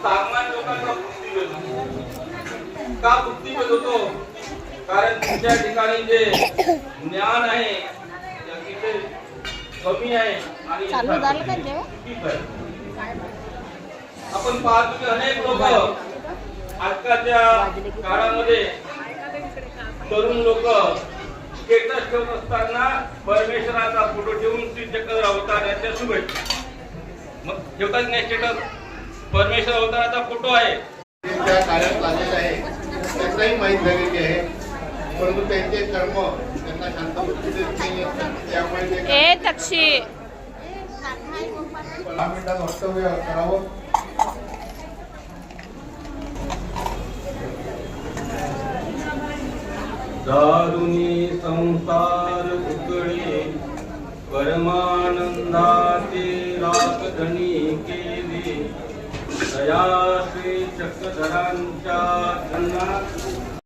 सामान्य लोकांचा बुद्धिभेद होतो. का बुद्धिभेद होतो? कारण तुमच्या ठिकाणी जे ज्ञान आहे ते कमी आहे आणि चुकीचं आहे. आपण पाहतो की अनेक लोक आजकालच्या काळामध्ये तरुण लोक स्टेटस ठेवत असताना परमेश्वराचा फोटो ठेवून श्रीचक्र अवताराच्या शुभेच्छा मग ठेवतात नाही. स्टेटस परमेश्वर अवताराचा फोटो आहे त्या काळात आलेला आहे त्यांनाही माहीत झालेली आहे, परंतु त्यांचे कर्म त्यांना शांत बुद्धी देत नाही. त्यामुळे ते 10 मिनिटात वक्तव्य करावं. दारुणी संसार उकळे परमानंदाचे राखधनी केले दया श्री चक्रधरांच्या धना